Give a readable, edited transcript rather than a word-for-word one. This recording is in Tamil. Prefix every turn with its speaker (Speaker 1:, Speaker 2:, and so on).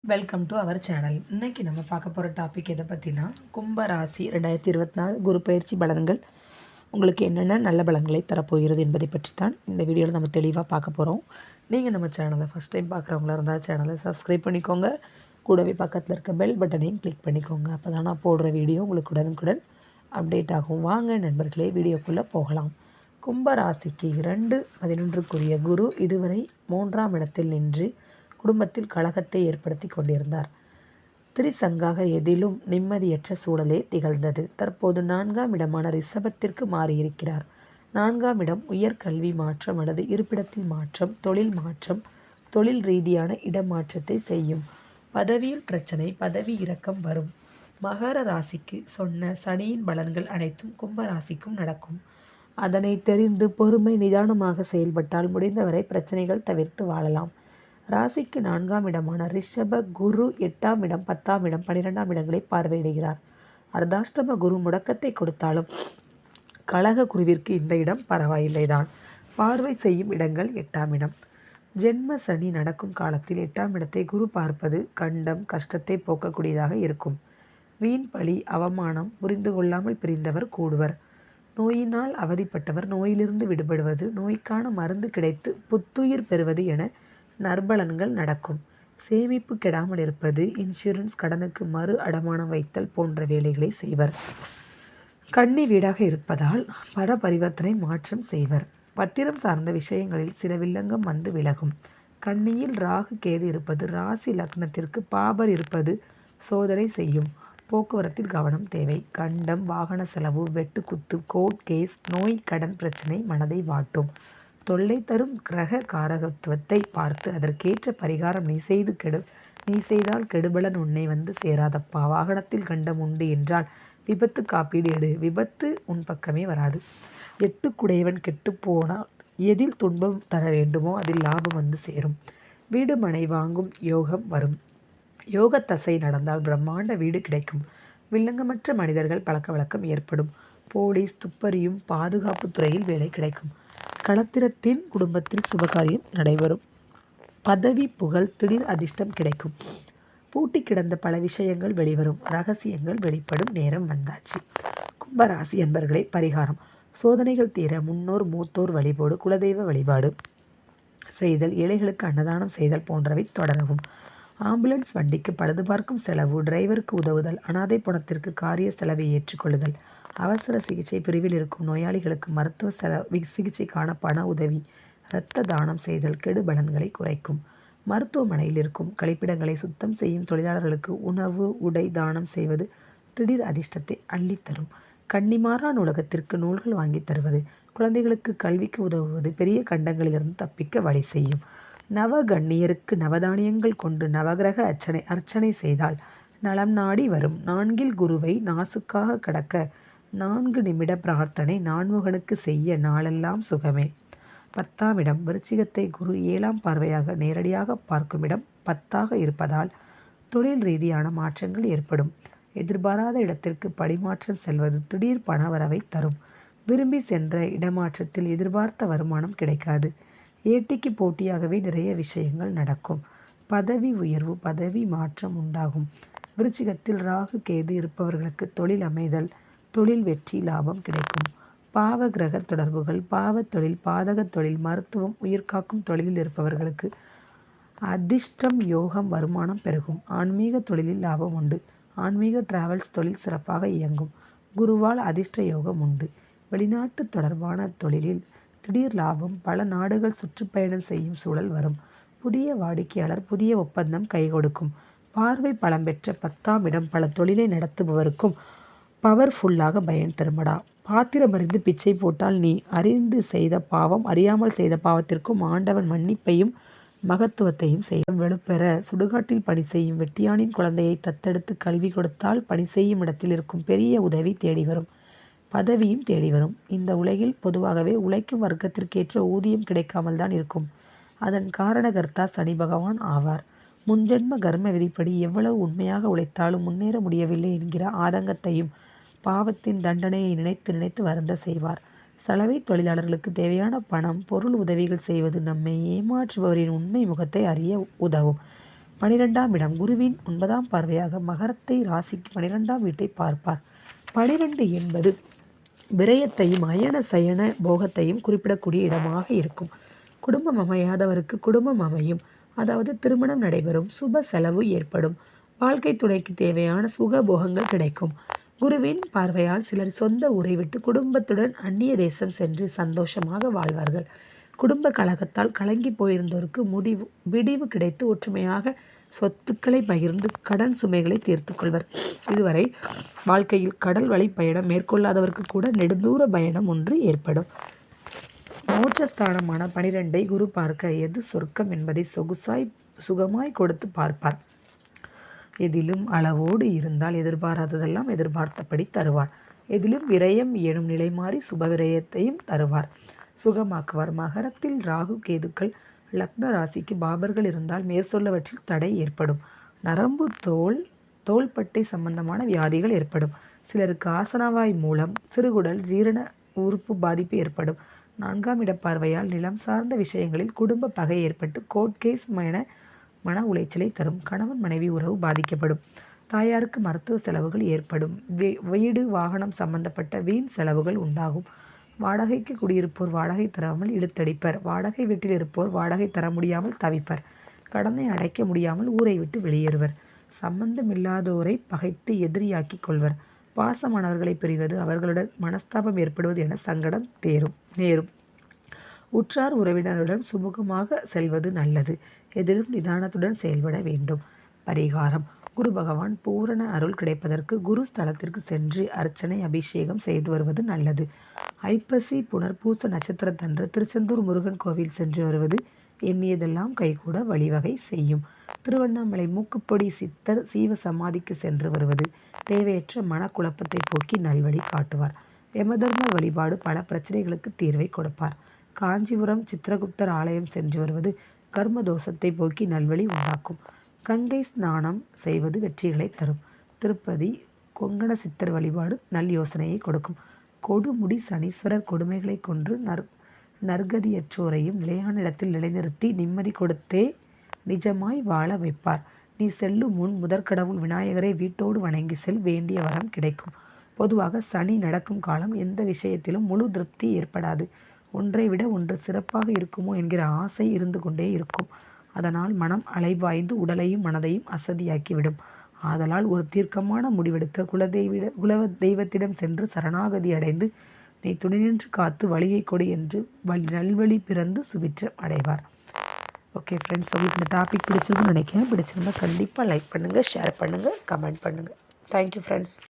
Speaker 1: Welcome to our channel. இன்னைக்கு நம்ம பார்க்க போகிற டாபிக் எதை பற்றினா, கும்ப ராசி 2024 குரு பயிற்சி பலன்கள் உங்களுக்கு என்னென்ன நல்ல பலன்களை தரப்போகிறது என்பதை பற்றி தான் இந்த வீடியோவில் நம்ம தெளிவாக பார்க்க போகிறோம். நீங்கள் நம்ம சேனலை ஃபஸ்ட் டைம் பார்க்குறவங்களா இருந்தால் சேனலை சப்ஸ்கிரைப் பண்ணிக்கோங்க. கூடவே பக்கத்தில் இருக்க பெல் பட்டனையும் கிளிக் பண்ணிக்கோங்க. அப்போ தான் நான் போடுற வீடியோ உங்களுக்கு உடனுக்குடன் அப்டேட் ஆகும். வாங்க நண்பர்களே, வீடியோக்குள்ளே போகலாம். கும்ப ராசிக்கு 2/11க்குரிய குரு இதுவரை 3ஆம் இடத்தில் நின்று குடும்பத்தில் கலகத்தை ஏற்படுத்தி கொண்டிருந்தார். திரிசங்காக எதிலும் நிம்மதியற்ற சூழலே திகழ்ந்தது. தற்போது 4ஆம் இடமான ரிஷபத்திற்கு மாறியிருக்கிறார். 4ஆம் இடம் உயர்கல்வி மாற்றம் அல்லது இருப்பிடத்தில் மாற்றம், தொழில் மாற்றம், தொழில் ரீதியான இடமாற்றத்தை செய்யும். பதவியில் பிரச்சனை, பதவி இறக்கம் வரும். மகர ராசிக்கு சொன்ன சனியின் பலன்கள் அனைத்தும் கும்ப ராசிக்கும் நடக்கும். அதனை தெரிந்து பொறுமை நிதானமாக செயல்பட்டால் முடிந்தவரை பிரச்சனைகள் தவிர்த்து வாழலாம். ராசிக்கு 4ஆம் இடமான ரிஷப குரு 8ஆம் இடம், 10ஆம் இடம், 12ஆம் இடங்களை பார்வையிடுகிறார். அர்த்தாஷ்டம குரு முடக்கத்தை கொடுத்தாலும் கலக குருவிற்கு இந்த இடம் பரவாயில்லைதான். பார்வை செய்யும் இடங்கள் 8ஆம் இடம். ஜென்ம சனி நடக்கும் காலத்தில் 8ஆம் இடத்தை குரு பார்ப்பது கண்டம், கஷ்டத்தை போக்கக்கூடியதாக இருக்கும். வீண் பழி, அவமானம், புரிந்து கொள்ளாமல் பிரிந்தவர் கூடுவர். நோயினால் அவதிப்பட்டவர் நோயிலிருந்து விடுபடுவது, நோய்க்கான மருந்து கிடைத்து புத்துயிர் பெறுவது என நற்பலன்கள் நடக்கும். சேமிப்பு கெடாமல் இருப்பது, இன்சூரன்ஸ், கடனுக்கு மறு அடமானம் வைத்தல் போன்ற வேலைகளை செய்வர். கன்னி வீடாக இருப்பதால் பண பரிவர்த்தனை மாற்றம் செய்வர். பத்திரம் சார்ந்த விஷயங்களில் சில வில்லங்கம் வந்து விலகும். கன்னியில் ராகு கேது இருப்பது, ராசி லக்னத்திற்கு பாபர் இருப்பது சோதனை செய்யும். போக்குவரத்தில் கவனம் தேவை. கண்டம், வாகன செலவு, வெட்டுக்குத்து, கோர்ட் கேஸ், நோய், கடன் பிரச்சனை மனதை வாட்டும். தொல்லை தரும் கிரக காரகத்துவத்தை பார்த்து அதற்கேற்ற பரிகாரம் நீ செய்தால் கெடுபலன் உன்னை வந்து சேராதப்பா. வாகனத்தில் கண்டம் உண்டு என்றால் விபத்து காப்பீடு எடு. விபத்து உன் பக்கமே வராது. 8குடையவன் கெட்டு போனால் எதில் துன்பம் தர வேண்டுமோ அதில் லாபம் வந்து சேரும். வீடு மனை வாங்கும் யோகம் வரும். யோக தசை நடந்தால் பிரம்மாண்ட வீடு கிடைக்கும். வில்லங்கமற்ற மனிதர்கள் பழக்க வழக்கம் ஏற்படும். போலீஸ், துப்பறியும், பாதுகாப்பு துறையில் வேலை கிடைக்கும். களத்திரத்தின் குடும்பத்தில் சுபகாரியம் நடைபெறும். பதவி, புகழ், திடீர் அதிர்ஷ்டம் கிடைக்கும். பூட்டி கிடந்த பல விஷயங்கள் வெளிவரும். ரகசியங்கள் வெளிப்படும் நேரம் வந்தாச்சு. கும்பராசி என்பர்களை பரிகாரம்: சோதனைகள் தீர முன்னோர் மூத்தோர் வழிபாடு, குலதெய்வ வழிபாடு செய்தல், ஏழைகளுக்கு அன்னதானம் செய்தல் போன்றவை தொடரவும். ஆம்புலன்ஸ் வண்டிக்கு பழுது பார்க்கும் செலவு, டிரைவருக்கு உதவுதல், அனாதை பணத்திற்கு காரிய செலவை ஏற்றுக்கொள்ளுதல், அவசர சிகிச்சை பிரிவில் இருக்கும் நோயாளிகளுக்கு மருத்துவ சிகிச்சைக்கான பண உதவி, இரத்த தானம் செய்தல் கெடு பலன்களை குறைக்கும். மருத்துவமனையில் இருக்கும் கழிப்பிடங்களை சுத்தம் செய்யும் தொழிலாளர்களுக்கு உணவு, உடை தானம் செய்வது திடீர் அதிர்ஷ்டத்தை அள்ளித்தரும். கன்னிமாரா நூலகத்திற்கு நூல்கள் வாங்கி தருவது, குழந்தைகளுக்கு கல்விக்கு உதவுவது பெரிய கண்டங்களிலிருந்து தப்பிக்க வழி செய்யும். நவகன்னியருக்கு நவதானியங்கள் கொண்டு நவகிரக அர்ச்சனை செய்தால் நலம் நாடி வரும். 4இல் குருவை நாசுக்காக கடக்க 4 நிமிட பிரார்த்தனை நான்முகனுக்கு செய்ய நாளெல்லாம் சுகமே. 10ஆம் இடம் விருச்சிகத்தை குரு 7ஆம் பார்வையாக நேரடியாக பார்க்கும் இடம் 10ஆக இருப்பதால் தொழில் ரீதியான மாற்றங்கள் ஏற்படும். எதிர்பாராத இடத்திற்கு படிமாற்றம் செல்வது திடீர் பணவரவை தரும். விரும்பி சென்ற இடமாற்றத்தில் எதிர்பார்த்த வருமானம் கிடைக்காது. ஏட்டிக்கு போட்டியாகவே நிறைய விஷயங்கள் நடக்கும். பதவி உயர்வு, பதவி மாற்றம் உண்டாகும். விருச்சிகத்தில் ராகு கேது இருப்பவர்களுக்கு தொழில் அமைதல், தொழில் வெற்றி, லாபம் கிடைக்கும். பாவ கிரக தொடர்புகள், பாவ தொழில், பாதக தொழில், மருத்துவம், உயிர்காக்கும் தொழிலில் இருப்பவர்களுக்கு அதிர்ஷ்டம், யோகம், வருமானம் பெருகும். ஆன்மீக தொழிலில் லாபம் உண்டு. ஆன்மீக டிராவல்ஸ் தொழில் சிறப்பாக இயங்கும். குருவால் அதிர்ஷ்ட யோகம் உண்டு. வெளிநாட்டு தொடர்பான தொழிலில் திடீர் லாபம், பல நாடுகள் சுற்றுப்பயணம் செய்யும் சூழல் வரும். புதிய வாடிக்கையாளர், புதிய ஒப்பந்தம் கை கொடுக்கும். பார்வை பலம் பெற்ற 10ஆம் இடம் பல தொழிலை நடத்துபவருக்கும் பவர்ஃபுல்லாக பயன் தருமடா. பாத்திரம் அறிந்து பிச்சை போட்டால் நீ அறிந்து செய்த பாவம், அறியாமல் செய்த பாவத்திற்கும் ஆண்டவன் மன்னிப்பையும் மகத்துவத்தையும் செய்யும். வெளுப்பெற சுடுகாட்டில் பணி செய்யும் வெட்டியானின் குழந்தையை தத்தெடுத்து கல்வி கொடுத்தால் பணி செய்யும் இடத்தில் இருக்கும் பெரிய உதவி தேடி வரும். பதவியும் தேடி வரும். இந்த உலகில் பொதுவாகவே உழைக்கும் வர்க்கத்திற்கேற்ற ஊதியம் கிடைக்காமல் தான் இருக்கும். அதன் காரணகர்த்தா சனி பகவான் ஆவார். முன்ஜென்ம கர்ம விதிப்படி எவ்வளவு உண்மையாக உழைத்தாலும் முன்னேற முடியவில்லை என்கிற ஆதங்கத்தையும் பாவத்தின் தண்டனையை நினைத்து நினைத்து வருந்த செய்வார். சலவை தொழிலாளர்களுக்கு தேவையான பணம், பொருள் உதவிகள் செய்வது நம்மை ஏமாற்றுபவரின் உண்மை முகத்தை அறிய உதவும். 12ஆம் இடம் குருவின் 9ஆம் பார்வையாக மகரத்தை ராசிக்கு 12ஆம் வீட்டை பார்ப்பார். 12 என்பது விரயத்தையும் அயன சயன போகத்தையும் குறிப்பிடக்கூடிய இடமாக இருக்கும். குடும்பம் அமையாதவருக்கு குடும்பம் அமையும், அதாவது திருமணம் நடைபெறும், சுப செலவு ஏற்படும், வாழ்க்கை துணைக்கு தேவையான சுக போகங்கள் கிடைக்கும். குருவின் பார்வையால் சிலர் சொந்த ஊரை விட்டு குடும்பத்துடன் அந்நிய தேசம் சென்று சந்தோஷமாக வாழ்வார்கள். குடும்ப கழகத்தால் கலங்கி போயிருந்தோருக்கு விடிவு கிடைத்து ஒற்றுமையாக சொத்துக்களை பகிர்ந்து கடன் சுமைகளை தீர்த்து கொள்வர். இதுவரை வாழ்க்கையில் கடல் வழி பயணம் மேற்கொள்ளாதவருக்கு கூட நெடுந்தூர பயணம் ஒன்று ஏற்படும். மோட்சஸ்தானமான 12ஐ குரு பார்க்க எது சொர்க்கம் என்பதை சுகமாய் கொடுத்து பார்ப்பார். எதிலும் அளவோடு இருந்தால் எதிர்பாராததெல்லாம் எதிர்பார்த்தபடி தருவார். எதிலும் விரயம் எனும் நிலை மாறி சுப விரயத்தையும் தருவார், சுகமாக்குவார். மகரத்தில் ராகு கேதுக்கள் லக்ன ராசிக்கு பாபர்கள் இருந்தால் மேற்சொல்லவற்றில் தடை ஏற்படும். நரம்பு தோள்பட்டை சம்பந்தமான வியாதிகள் ஏற்படும். சிலருக்கு ஆசனவாய் மூலம் சிறுகுடல் ஜீரண உறுப்பு பாதிப்பு ஏற்படும். 4ஆம் இட பார்வையால் நிலம் சார்ந்த விஷயங்களில் குடும்ப பகை ஏற்பட்டு கோர்ட் கேஸ் மன உளைச்சலை தரும். கணவன் மனைவி உறவு பாதிக்கப்படும். தாயாருக்கு மருத்துவ செலவுகள் ஏற்படும். வீடு வாகனம் சம்பந்தப்பட்ட வீண் செலவுகள் உண்டாகும். வாடகைக்கு குடியிருப்போர் வாடகை தராமல் இழுத்தடிப்பர். வாடகை வீட்டில் இருப்போர் வாடகை தர முடியாமல் தவிப்பர். கடனை அடைக்க முடியாமல் ஊரை விட்டு வெளியேறுவர். சம்பந்தமில்லாதோரை பகைத்து எதிரியாக்கிக் கொள்வர். பாசமானவர்களை பிரிவது, அவர்களுடன் மனஸ்தாபம் ஏற்படுவது என சங்கடம் நேரும். உற்றார் உறவினருடன் சுமூகமாக செல்வது நல்லது. எதிலும் நிதானத்துடன் செயல்பட வேண்டும். பரிகாரம்: குரு பகவான் பூரண அருள் கிடைப்பதற்கு குரு ஸ்தலத்திற்கு சென்று அர்ச்சனை அபிஷேகம் செய்து வருவது நல்லது. ஐப்பசி புனர்பூச நட்சத்திரத்தன்று திருச்செந்தூர் முருகன் கோவில் சென்று வருவது எண்ணியதெல்லாம் கைகூட வழிவகை செய்யும். திருவண்ணாமலை மூக்குப்பொடி சித்தர் சீவ சமாதிக்கு சென்று வருவது தேவையற்ற மனக்குழப்பத்தை போக்கி நல்வழி காட்டுவார். யமதர்ம வழிபாடு பல பிரச்சனைகளுக்கு தீர்வை கொடுப்பார். காஞ்சிபுரம் சித்திரகுப்தர் ஆலயம் சென்று வருவது கர்ம தோஷத்தை போக்கி நல்வழி உண்டாக்கும். கங்கை ஸ்நானம் செய்வது வெற்றிகளை தரும். திருப்பதி கொங்கண சித்தர் வழிபாடு நல் யோசனையை கொடுக்கும். கொடுமுடி சனீஸ்வரர் கொடுமைகளை கொன்று நற்கதியற்றோரையும் நிலையான இடத்தில் நிலைநிறுத்தி நிம்மதி கொடுத்தே நிஜமாய் வாழ வைப்பார். நீ செல்லும் முன் முதற்கடவுள் விநாயகரை வீட்டோடு வணங்கி செல், வேண்டிய வரம் கிடைக்கும். பொதுவாக சனி நடக்கும் காலம் எந்த விஷயத்திலும் முழு திருப்தி ஏற்படாது. ஒன்றை விட ஒன்று சிறப்பாக இருக்குமோ என்கிற ஆசை இருந்து கொண்டே இருக்கும். அதனால் மனம் அலைபாய்ந்து உடலையும் மனதையும் அசதியாக்கிவிடும். ஆதலால் ஒரு தீர்க்கமான முடிவெடுக்க குல தெய்வத்திடம் சென்று சரணாகதி அடைந்து நீ துணை நின்று காத்து வழியை கொடு என்று நல்வழி பிறந்து சுபிட்சம் அடைவார். ஓகே ஃப்ரெண்ட்ஸ், உங்களுக்கு இந்த டாபிக் பிடிச்சிருக்குன்னு நினைக்கிறேன். பிடிச்சிருந்தா கண்டிப்பாக லைக் பண்ணுங்கள், ஷேர் பண்ணுங்கள், கமெண்ட் பண்ணுங்கள். Thank you friends.